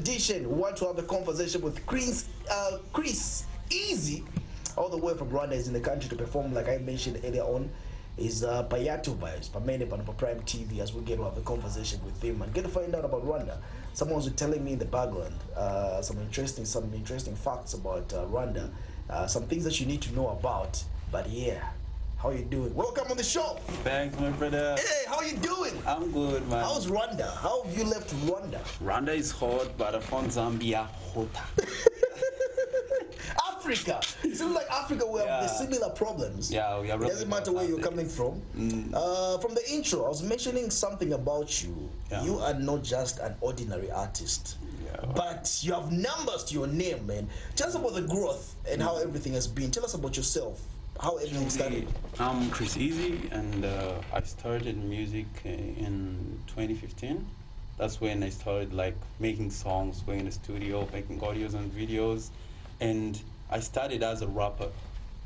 edition, we want to have a conversation with Chriss Eazy, all the way from Rwanda. Is in the country to perform, like I mentioned earlier on. Is Payato Vibes, Pamene Panapo Prime TV, as we get to have a conversation with him and get to find out about Rwanda. Someone was telling me in the background some interesting facts about Rwanda, some things that you need to know about. But yeah, how you doing? Welcome on the show. Thanks, my brother. Hey, how you doing? I'm good, man. How's Rwanda? How have you left Rwanda? Rwanda is hot, but I found Zambia hotter. Africa. It seems like Africa we have the similar problems. Yeah, we are. It doesn't matter where you're coming from. From the intro, I was mentioning something about you. Yeah. You are not just an ordinary artist, but you have numbers to your name, man. Tell us about the growth and how everything has been. Tell us about yourself. How everything started. I'm Chriss Eazy, and I started music in 2015. That's when I started like making songs, going in the studio, making audios and videos, and I started as a rapper,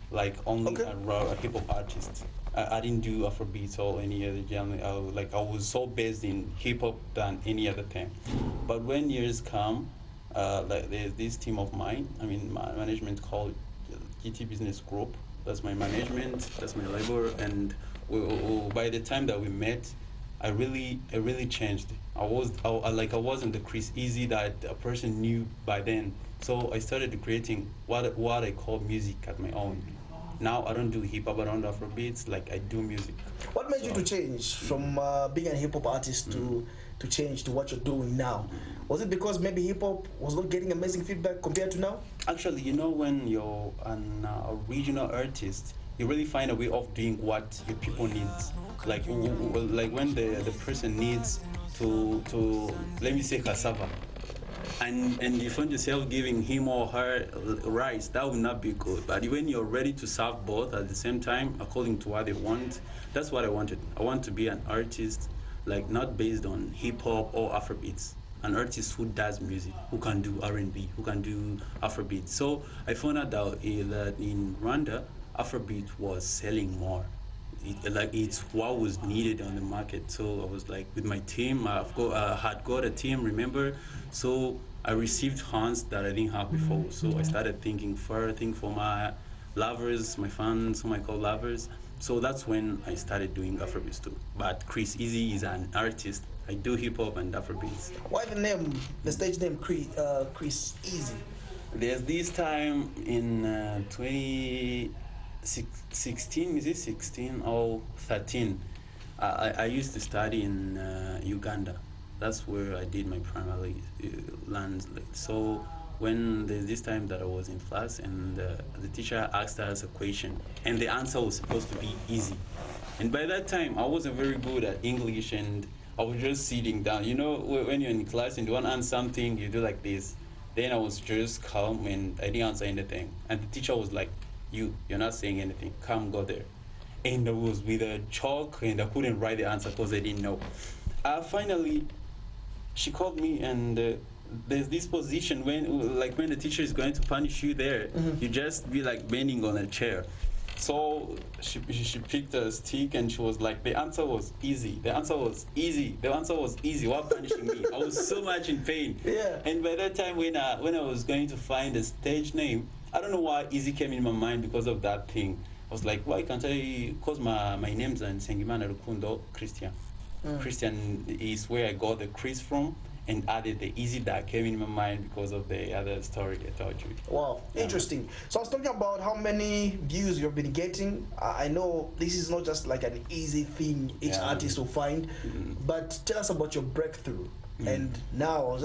like only a hip hop artist. I didn't do Afrobeats or any other genre. I was so based in hip hop than any other thing. But when years come, like there's this team of mine. I mean, my management called GT Business Group. That's my management. That's my label. And by the time that we met, I really changed. I wasn't the Chriss Eazy that a person knew by then. So I started creating what I call music at my own. Now I don't do hip hop, I don't do Afrobeats. Like I do music. What made you to change from being a hip hop artist to change to what you're doing now? Was it because maybe hip hop was not getting amazing feedback compared to now? Actually, you know, when you're an original artist, you really find a way of doing what your people need. Like when the person needs to let me say cassava, and you find yourself giving him or her rice, that would not be good. But when you're ready to serve both at the same time according to what they want, that's what I wanted. I want to be an artist, like not based on hip hop or Afrobeats. An artist who does music, who can do R&B, who can do Afrobeat. So I found out that in Rwanda, Afrobeat was selling more. It's what was needed on the market. So I was like, with my team, I had got a team, remember? So I received funds that I didn't have before. So I started thinking for my lovers, my fans, whom I call lovers. So that's when I started doing Afrobeats too. But Chriss Eazy is an artist. I do hip hop and Afrobeats. Why the stage name Chriss Eazy? There's this time in 2016, is it 16 or 13? I used to study in Uganda. That's where I did my primary lands. So when there's this time that I was in class and the teacher asked us a question and the answer was supposed to be easy. And by that time, I wasn't very good at English and I was just sitting down. You know, when you're in class and you want to answer something, you do like this. Then I was just calm and I didn't answer anything. And the teacher was like, you're not saying anything. Come, go there. And I was with a chalk and I couldn't write the answer because I didn't know. Finally, she called me and there's this position when the teacher is going to punish you there, you just be like bending on a chair. So she picked a stick and she was like, the answer was easy. The answer was easy. The answer was easy. Why punishing me? I was so much in pain. Yeah. And by that time when I was going to find a stage name, I don't know why Easy came in my mind because of that thing. I was like, why can't I, because my name's Nsengimana Rukundo Christian. Christian is where I got the Chris from, and added the Easy that came in my mind because of the other story I told you. Wow, interesting. So I was talking about how many views you've been getting. I know this is not just like an easy thing each artist will find, but tell us about your breakthrough. And now,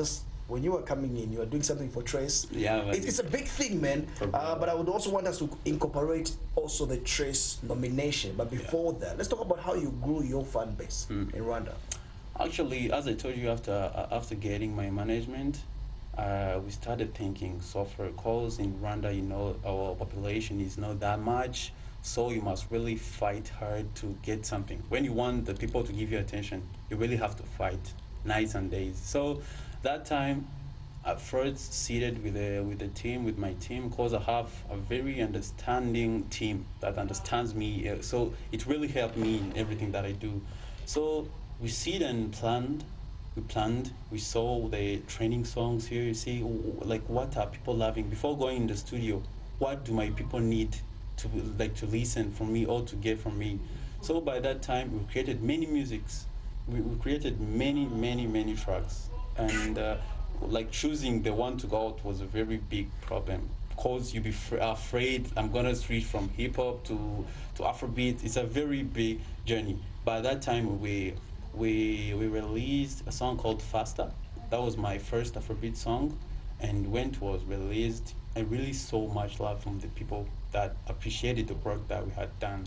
when you were coming in, you were doing something for Trace. Yeah, it's a big thing, man. But I would also want us to incorporate also the Trace nomination. But before that, let's talk about how you grew your fan base in Rwanda. Actually, as I told you, after getting my management, we started thinking software calls in Rwanda. You know, our population is not that much, so you must really fight hard to get something. When you want the people to give you attention, you really have to fight nights and days. So that time, I first seated with my team, because I have a very understanding team that understands me. So it really helped me in everything that I do. So we sit and planned we planned, we saw the training songs here. You see, like what are people loving before going in the studio? What do my people need to like to listen from me or to get from me? So by that time, we created many musics. We created many tracks, and like choosing the one to go out was a very big problem because you be afraid I'm gonna switch from hip hop to Afrobeat. It's a very big journey. By that time, we released a song called Faster. That was my first Afrobeat song, and when it was released, I really saw much love from the people that appreciated the work that we had done,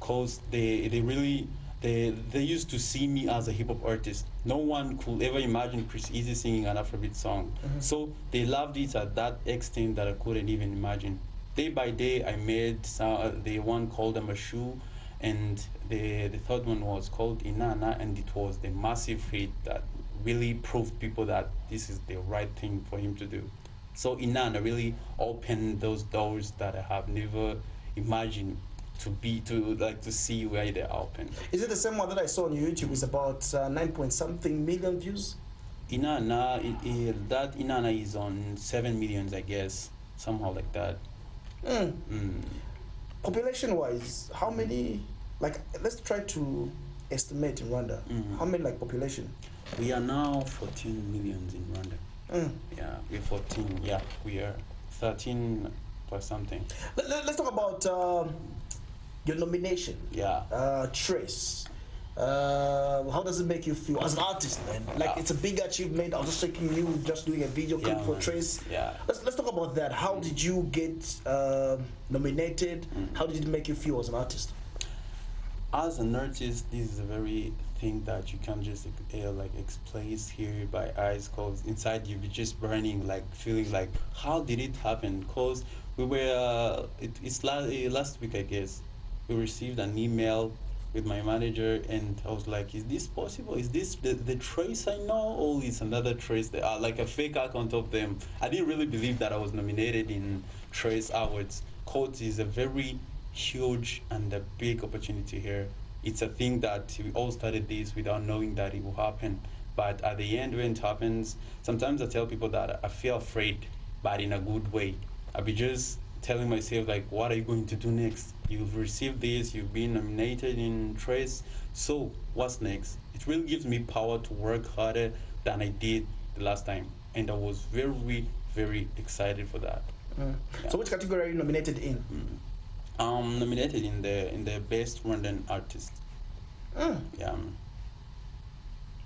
cause they really they used to see me as a hip hop artist. No one could ever imagine Chriss Eazy singing an Afrobeat song. So they loved it at that extent that I couldn't even imagine. Day by day, I made the one called Amashu, and the third one was called Inana, and it was the massive hit that really proved people that this is the right thing for him to do. So Inana really opened those doors that I have never imagined to see where they open. Is it the same one that I saw on YouTube? It's about 9 point something million views. Inana, that Inana is on 7 millions, I guess, somehow like that. Population wise, how many, like, let's try to estimate in Rwanda, how many like population? We are now 14 millions in Rwanda. Yeah, we're 14. Yeah, we are 13 plus something. Let's talk about your nomination. Yeah. Trace. How does it make you feel as an artist, man? Like, it's a big achievement. I was just checking you just doing a video clip for man. Trace. Yeah. Let's talk about that. How did you get nominated? How did it make you feel as an artist? As an artist, this is a very thing that you can't just like explain here by eyes, cause inside you be just burning, like feeling like how did it happen? Cause we were it's last week, I guess, we received an email with my manager, and I was like, is this possible? Is this the Trace I know, or is another Trace that are like a fake account of them? I didn't really believe that I was nominated in Trace Awards. Cause is a very huge and a big opportunity here. It's a thing that we all started this without knowing that it will happen. But at the end, when it happens, sometimes I tell people that I feel afraid, but in a good way. I'll be just telling myself, like, what are you going to do next? You've received this, you've been nominated in Trace, so what's next? It really gives me power to work harder than I did the last time. And I was very excited for that. Yeah. So which category are you nominated in? Nominated in the best Rwandan artist. Yeah.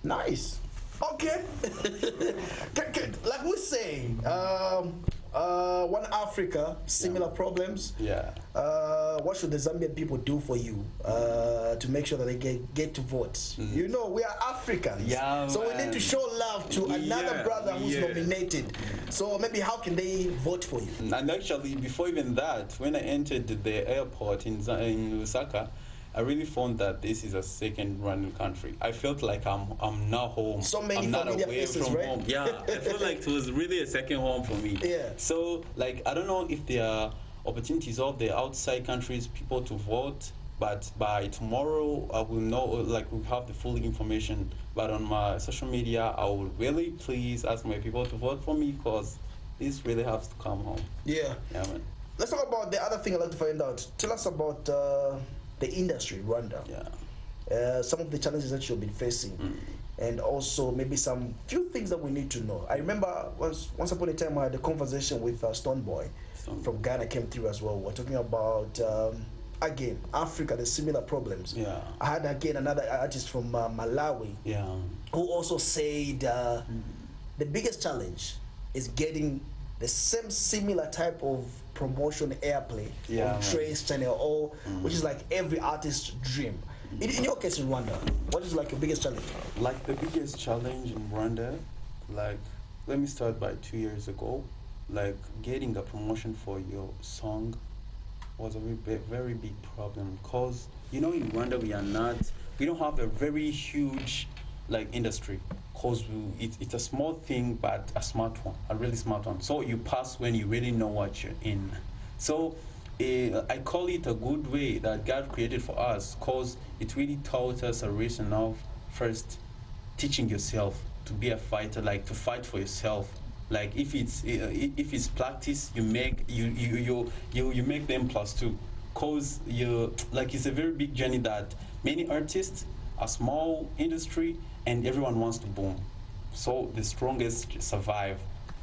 Nice. Okay. Like we say, one Africa, similar problems. Yeah. What should the Zambian people do for you to make sure that they get to vote? You know, we are Africans. Yeah, so we need to show love to another brother who's nominated. So maybe how can they vote for you? And actually, before even that, when I entered the airport in Lusaka, I really found that this is a second Rwandan country. I felt like I'm now home. So many I'm not familiar away faces, from right? home. Yeah, I felt like it was really a second home for me. Yeah. So like I don't know if there are opportunities of the outside countries people to vote, but by tomorrow I will know, like we'll have the full information. But on my social media, I will really please ask my people to vote for me because this really has to come home. Yeah. Yeah, man. Let's talk about the other thing I'd like to find out. Tell us about the industry, Rwanda. Yeah. Some of the challenges that you've been facing, and also maybe some few things that we need to know. I remember once upon a time I had a conversation with Stoneboy from Ghana, came through as well. We're talking about again Africa, the similar problems. Yeah. I had again another artist from Malawi, who also said the biggest challenge is getting the same similar type of promotion airplay on Trace channel, or which is like every artist's dream. In your case in Rwanda, what is like your biggest challenge? Like the biggest challenge in Rwanda, like let me start by 2 years ago, like getting a promotion for your song was a very big problem, because you know in Rwanda we don't have a very huge like industry, because it's a small thing but a smart one, a really smart one. So you pass when you really know what you're in. So I call it a good way that God created for us, because it really taught us a reason of first teaching yourself, to be a fighter, like to fight for yourself. Like if it's practice, you make them plus two, cause you like it's a very big journey that many artists, a small industry, and everyone wants to boom. So the strongest survive.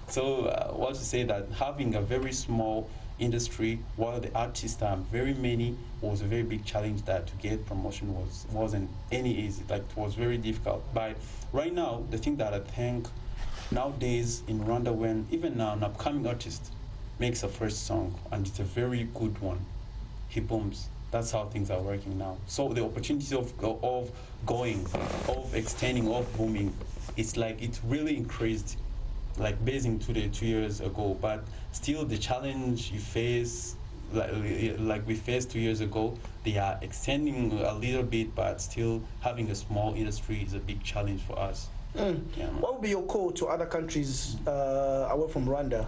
So what to say that having a very small industry while the artists are very many was a very big challenge, that to get promotion wasn't any easy, like it was very difficult. But right now the thing that I think nowadays in Rwanda, when even now an upcoming artist makes a first song and it's a very good one, he booms. That's how things are working now. So the opportunities of going, of extending, of booming, it's like it's really increased, like basing to the 2 years ago. But still, the challenge you face, like we faced 2 years ago, they are extending a little bit, but still having a small industry is a big challenge for us. Yeah. What would be your call to other countries away from Rwanda?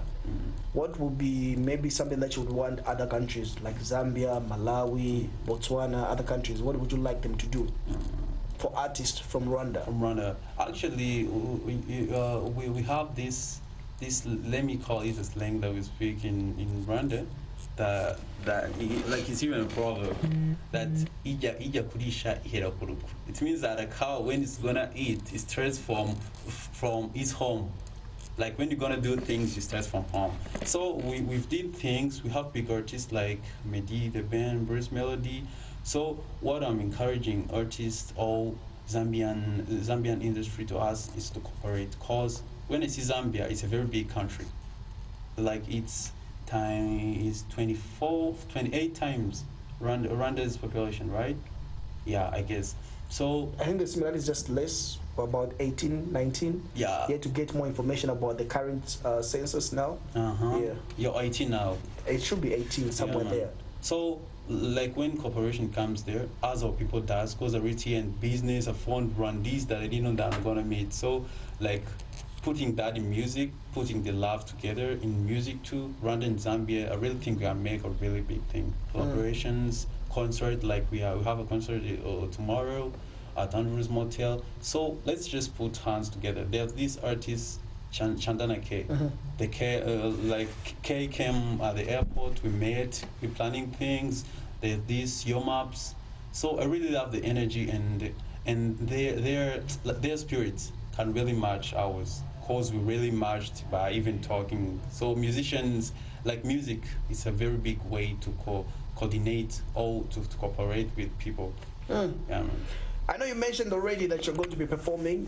What would be maybe something that you would want other countries like Zambia, Malawi, Botswana, other countries? What would you like them to do for artists from Rwanda? From Rwanda, actually, we have this let me call it a slang that we speak in Rwanda. Like it's even a proverb that ija kurisha ihera ku rugo. It means that a cow, when it's gonna eat, it starts from its home. Like when you're gonna do things, you start from home. So we've did things. We have big artists like Medi, the band, Bruce Melody. So what I'm encouraging artists, all Zambian industry to us is to cooperate. Cause when I see Zambia, it's a very big country. Like its time is 28 times Rwanda's population, right? Yeah, I guess. So I think the similarity is just less, about 18, 19. Yeah. You have to get more information about the current census now. Yeah. You're 18 now. It should be 18, somewhere there. So, like when cooperation comes there, as our people does, cause already and business, I found Rwandese that I didn't know that I'm gonna meet. So, like putting that in music, putting the love together in music too, Rwanda and Zambia, I really think we are make a really big thing. Collaborations, concert, like we have a concert tomorrow at Andrew's Motel. So let's just put hands together. There's this artist, Chanda Na Kay. The Kay came at the airport, we met, we're planning things, there's these Yomaps. So I really love the energy and their spirits can really match ours. Cause we really matched by even talking. So musicians, like music, it's a very big way to coordinate or to cooperate with people. Yeah, man. I know you mentioned already that you're going to be performing.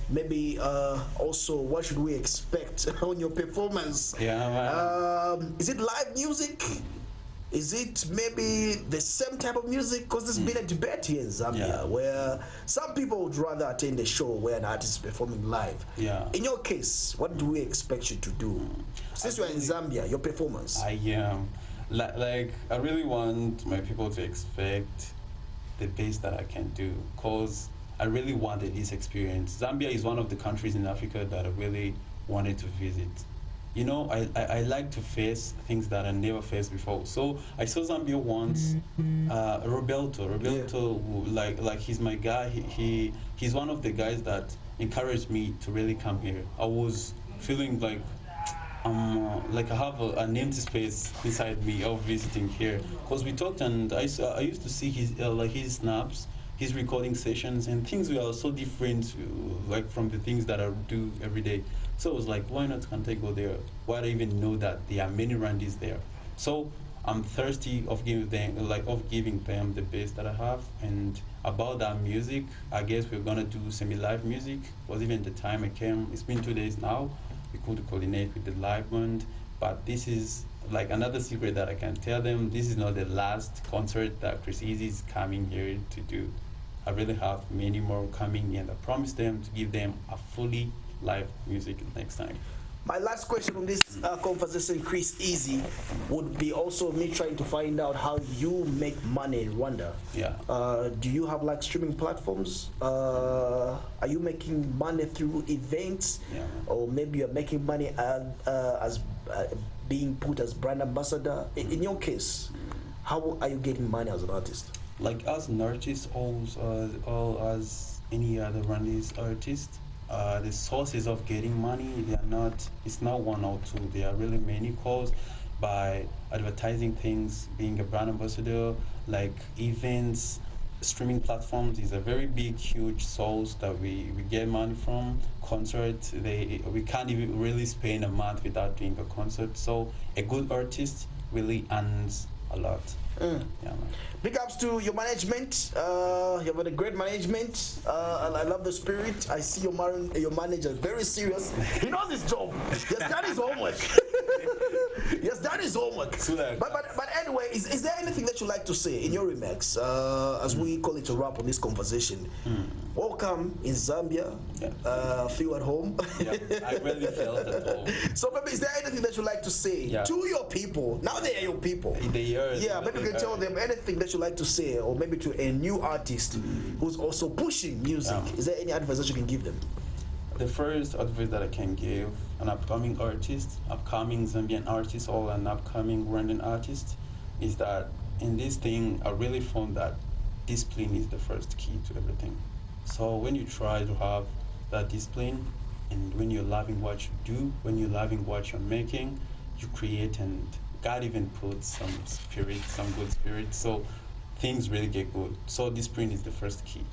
Maybe also, what should we expect on your performance? Yeah, man. Is it live music? Is it maybe the same type of music? Because there's been a debate here in Zambia where some people would rather attend a show where an artist is performing live. Yeah. In your case, what do we expect you to do? Since you're in Zambia, your performance. I am. Like, I really want my people to expect the best that I can do, because I really wanted this experience. Zambia is one of the countries in Africa that I really wanted to visit. You know, I like to face things that I never faced before. So I saw Zambia once. Roberto, like he's my guy. He's one of the guys that encouraged me to really come here. I was feeling like I have an empty space inside me of visiting here, because we talked and I used to see his snaps, his recording sessions, and things were so different, like from the things that I do every day. So I was like, why not can't I go there? Why do I even know that there are many Rwandese there? So I'm thirsty of giving them the best that I have. And about that music, I guess we're gonna do semi-live music. Was even the time I came, it's been 2 days now. We could coordinate with the live band, but this is like another secret that I can tell them. This is not the last concert that Chriss Eazy is coming here to do. I really have many more coming, and I promise them to give them a fully live music next time. My last question on this conversation, Chriss Eazy, would be also me trying to find out how you make money in Rwanda. Yeah. Do you have like streaming platforms? Are you making money through events? Yeah. Or maybe you're making money as being put as brand ambassador? In your case, how are you getting money as an artist? Like as an artist, or as any other Rwandese artist, the sources of getting money, they are not, it's not one or two, there are really many calls by advertising things, being a brand ambassador, like events, streaming platforms is a very big, huge source that we get money from. Concerts, we can't even really spend a month without doing a concert. So a good artist really earns a lot. Yeah, man. Big ups to your management. You have a great management. I love the spirit. I see your manager very serious. He knows his job. He has done his homework. He has done his homework. But anyway, is there anything that you like to say in your remarks as we call it a wrap on this conversation? Welcome in Zambia. Yeah. Feel at home. Yeah, I really felt at home. So maybe is there anything that you like to say to your people? Now they are your people. They are. Yeah, maybe you can tell them anything that you like to say, or maybe to a new artist who's also pushing music. Is there any advice that you can give them? The first advice that I can give an upcoming artist, upcoming Zambian artist, or an upcoming Rwandan artist, is that in this thing, I really found that discipline is the first key to everything. So when you try to have that discipline, and when you're loving what you do, when you're loving what you're making, you create, and God even puts some spirit, some good spirit, so things really get good. So discipline is the first key.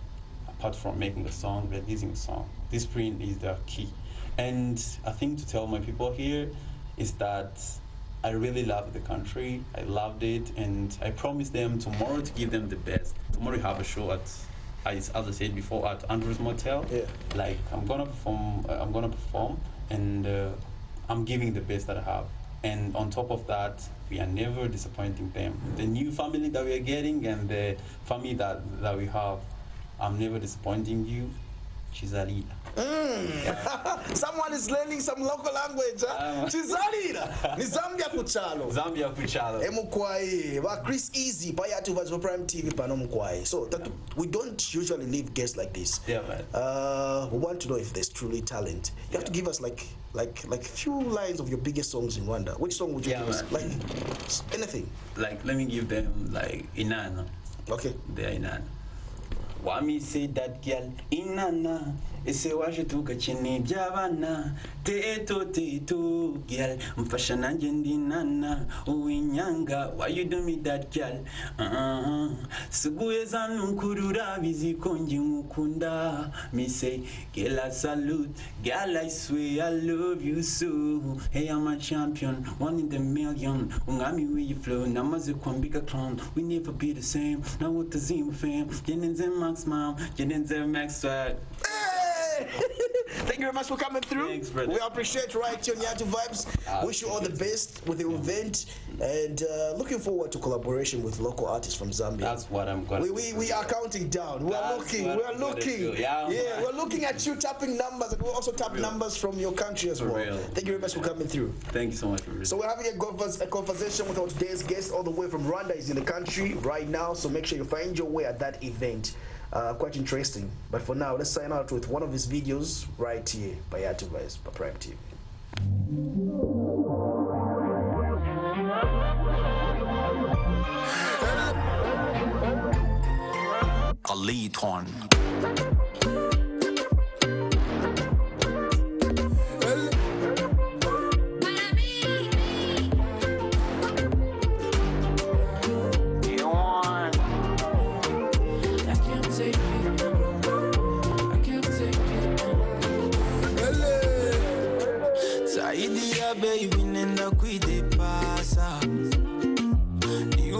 Apart from making a song, releasing a song, discipline is the key. And I think to tell my people here is that I really love the country. I loved it, and I promise them tomorrow to give them the best. Tomorrow we have a show at, as I said before, at Andrew's Motel. Yeah. Like I'm gonna perform, and I'm giving the best that I have. And on top of that, we are never disappointing them. The new family that we are getting and the family that we have, I'm never disappointing you. Chizalila. Yeah. Someone is learning some local language. Chizalila. Ni Zambia kuchalo. Zambia kuchalo. Emukwai. Wa Chriss Eazy. Payatu for Prime TV panomkwai. So we don't usually leave guests like this. Yeah, man. We want to know if there's truly talent. You have to give us like few lines of your biggest songs in Rwanda. Which song would you give us? Like anything. Like let me give them like Inanna. Okay. They are Inanna. Wami say that girl Inanna. Ese waje tugakina iby'abana teto girl mfasha nanjye ndi nana uwinyanga why you do me that girl siguye zanunkurura bizikonje ngukunda me say girl I salute girl I swear I love you so hey I'm a champion one in the million ungami where you flow namaze kwambika clown we never be the same now what the zim fam jenenze max mom jenenze max swag. Thank you very much for coming through. Thanks, brother. We appreciate right here on Yatu Vibes. Wish you all the best with the event, and looking forward to collaboration with local artists from Zambia. That's what I'm gonna. We are counting down. We are looking. Yeah, we're looking at you tapping numbers, and we'll also tap numbers from your country as well. Thank you very much for coming through. Thank you so much. So we're having a conversation with our today's guest all the way from Rwanda. He's in the country right now, so make sure you find your way at that event. Quite interesting. But for now, let's sign out with one of his videos right here by Yatu Vibes, by Prime TV. A lead one. Baby, nenda kuidepasa. You